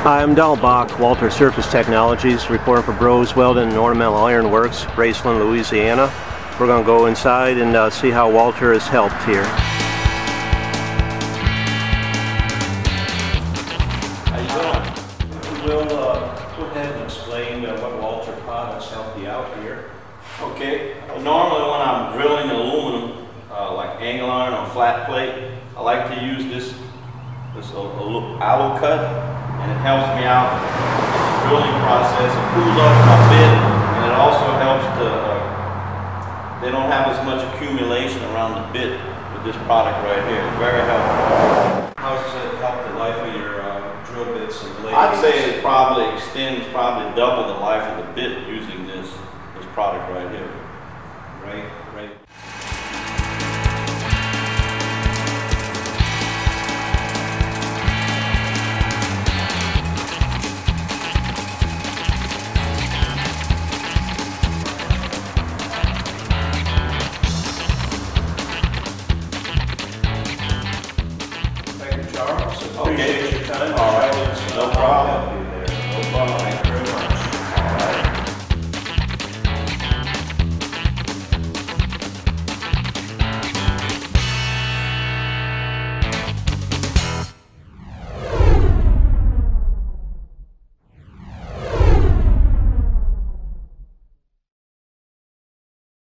Hi, I'm Del Bach, Walter Surface Technologies, reporting for Breaux, Welding, and Ornamental Iron Works, Raceland, Louisiana. We're going to go inside and see how Walter has helped here. How you doing? We'll go ahead and explain what Walter products help you out here. Okay. Well, normally when I'm drilling aluminum, like angle iron or flat plate, I like to use this Alucut, and it helps me out in the drilling process. It cools off my bit, and it also helps to, they don't have as much accumulation around the bit with this product right here. It's very helpful. How does it help the life of your drill bits and blades? I'd say it probably extends double